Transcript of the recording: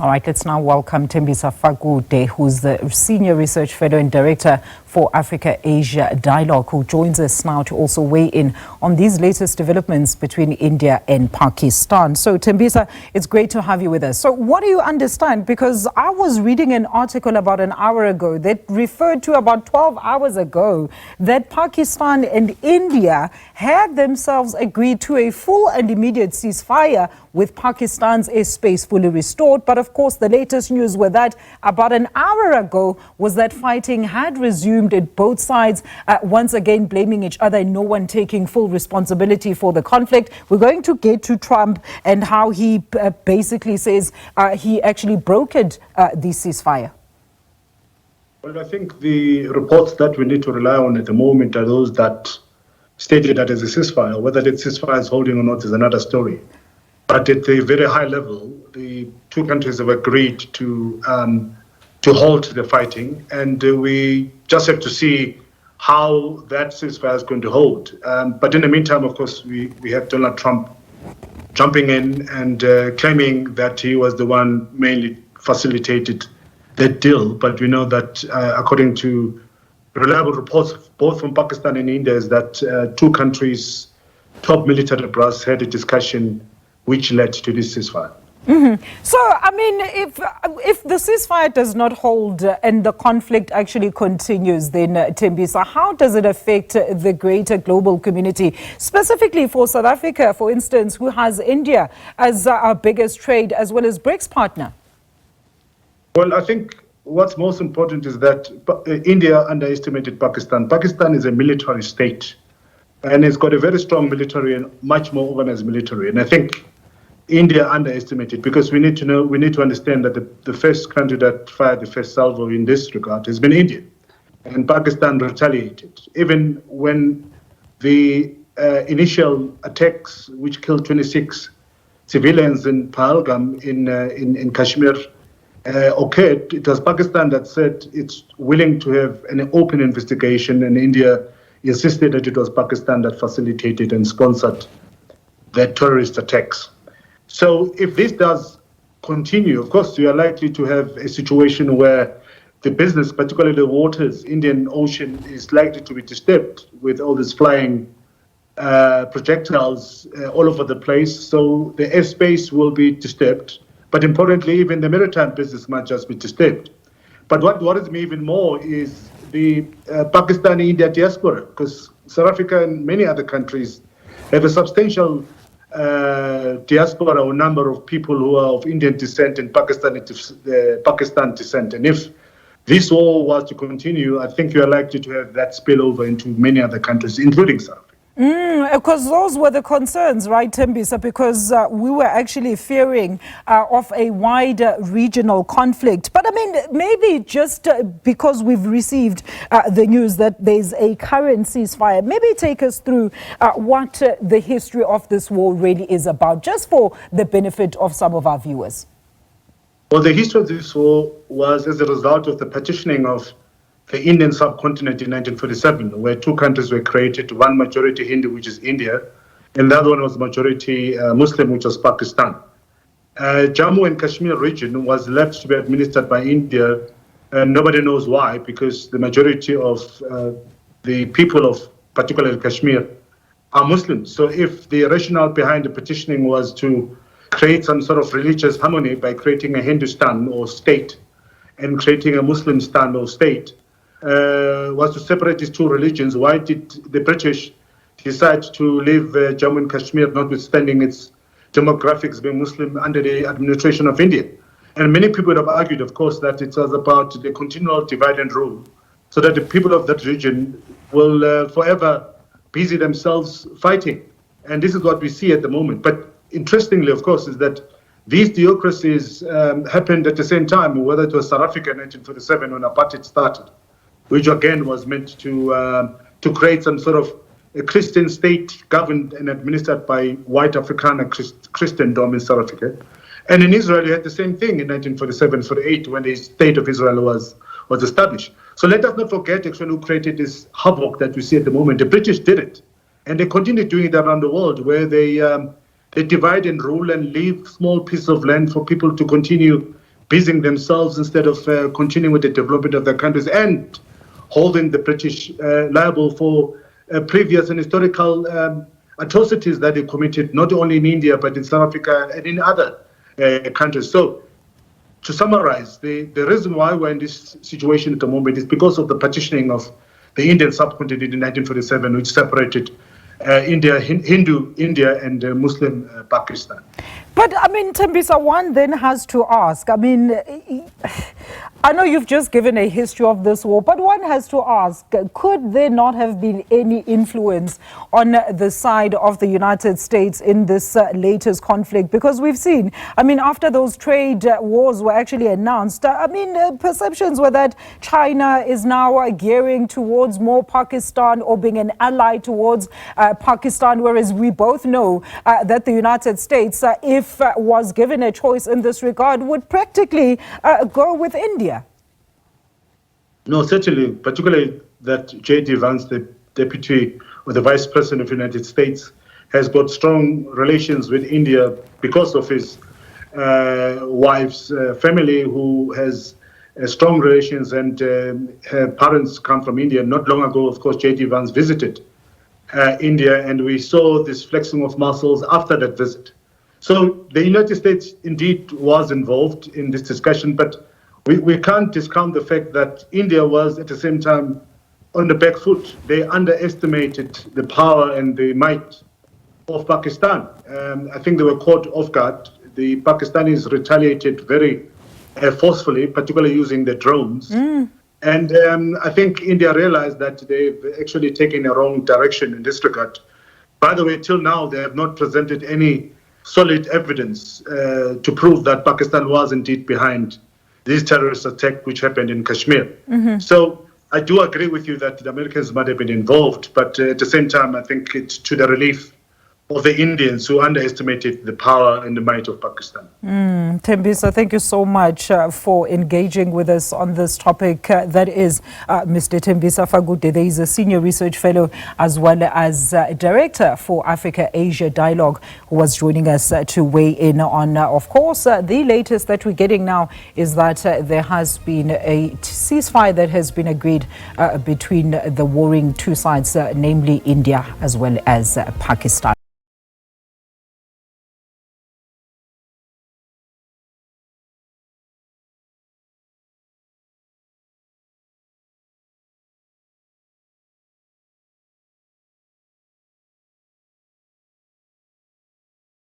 All right, let's now welcome Thembisa Fakude, who's the Senior Research Fellow and Director for Africa-Asia Dialogue, who joins us now to also weigh in on these latest developments between India and Pakistan. So, Thembisa, it's great to have you with us. So, what do you understand? Because I was reading an article about an hour ago that referred to about 12 hours ago that Pakistan and India had themselves agreed to a full and immediate ceasefire with Pakistan's airspace fully restored. But of course, the latest news was that about an hour ago was that fighting had resumed at both sides, once again blaming each other and no one taking full responsibility for the conflict. We're going to get to Trump and how he basically says he actually brokered the ceasefire. Well, I think the reports that we need to rely on at the moment are those that stated that as a ceasefire. Whether the ceasefire is holding or not is another story. But at a very high level, the two countries have agreed to halt the fighting, and we just have to see how that ceasefire is going to hold. But in the meantime, of course, we have Donald Trump jumping in and claiming that he was the one mainly facilitated that deal. But we know that according to reliable reports, both from Pakistan and India, is that two countries' top military brass had a discussion which led to this ceasefire. So, I mean, if the ceasefire does not hold and the conflict actually continues, then, Thembisa, how does it affect the greater global community, specifically for South Africa, for instance, who has India as our biggest trade as well as BRICS partner? Well, I think what's most important is that India underestimated Pakistan. Pakistan is a military state, and it's got a very strong military and much more organized military. And I think India underestimated, because we need to understand that the first country that fired the first salvo in this regard has been India. And Pakistan retaliated. Even when the initial attacks, which killed 26 civilians in Pahalgam in Kashmir, occurred, it was Pakistan that said it's willing to have an open investigation, and India insisted that it was Pakistan that facilitated and sponsored the terrorist attacks. So if this does continue, of course, we are likely to have a situation where the business, particularly the waters, Indian Ocean, is likely to be disturbed with all these flying projectiles all over the place. So the airspace will be disturbed. But importantly, even the maritime business might just be disturbed. But what worries me even more is the Pakistani-India diaspora, because South Africa and many other countries have a substantial diaspora or number of people who are of Indian descent and Pakistan descent. And if this war was to continue, I think you are likely to have that spill over into many other countries, including South Africa. Because those were the concerns, right, Thembisa? Because we were actually fearing of a wider regional conflict. But I mean, maybe just because we've received the news that there's a current ceasefire, maybe take us through what the history of this war really is about, just for the benefit of some of our viewers. Well, the history of this war was as a result of the partitioning of the Indian subcontinent in 1947, where two countries were created, one majority Hindu, which is India, and the other one was majority Muslim, which was Pakistan. Jammu and Kashmir region was left to be administered by India, and nobody knows why, because the majority of the people of particularly Kashmir are Muslims. So if the rationale behind the petitioning was to create some sort of religious harmony by creating a Hindustan or state and creating a Muslim stan or state, was to separate these two religions, why did the British decide to leave Jammu and Kashmir, notwithstanding its demographics being Muslim, under the administration of India? And many people have argued, of course, that it was about the continual divide and rule, so that the people of that region will forever busy themselves fighting. And this is what we see at the moment. But interestingly, of course, is that these theocracies happened at the same time, whether it was South Africa in 1947 when apartheid started, which again was meant to create some sort of a Christian state governed and administered by white Afrikaner Christendom in South Africa. And in Israel, you had the same thing in 1947-48 when the state of Israel was established. So let us not forget actually who created this havoc that we see at the moment. The British did it, and they continue doing it around the world, where they divide and rule and leave small pieces of land for people to continue busying themselves instead of continuing with the development of their countries and holding the British liable for previous and historical atrocities that they committed, not only in India, but in South Africa and in other countries. So, to summarize, the reason why we're in this situation at the moment is because of the partitioning of the Indian subcontinent in 1947, which separated Hindu India and Muslim Pakistan. But, I mean, Thembisa, one then has to ask, I mean, I know you've just given a history of this war, but one has to ask, could there not have been any influence on the side of the United States in this latest conflict? Because we've seen, I mean, after those trade wars were actually announced, I mean, perceptions were that China is now gearing towards more Pakistan or being an ally towards Pakistan, whereas we both know that the United States, if was given a choice in this regard, would practically go with India. No, certainly, particularly that J.D. Vance, the Deputy or the Vice President of the United States, has got strong relations with India because of his wife's family, who has strong relations, and her parents come from India. Not long ago, of course, J.D. Vance visited India, and we saw this flexing of muscles after that visit. So the United States indeed was involved in this discussion, but we can't discount the fact that India was at the same time on the back foot. They underestimated the power and the might of Pakistan. I think they were caught off guard. The Pakistanis retaliated very forcefully, particularly using the drones. And I think India realized that they've actually taken a wrong direction in this regard. By the way, till now, they have not presented any solid evidence to prove that Pakistan was indeed behind this terrorist attack which happened in Kashmir. So I do agree with you that the Americans might have been involved, but at the same time, I think it's to the relief of the Indians who underestimated the power and the might of Pakistan. Thembisa, thank you so much for engaging with us on this topic. That is Mr. Thembisa Fakude. There is a senior research fellow as well as director for Africa-Asia Dialogue, who was joining us to weigh in on, of course, the latest that we're getting now is that there has been a ceasefire that has been agreed between the warring two sides, namely India as well as Pakistan.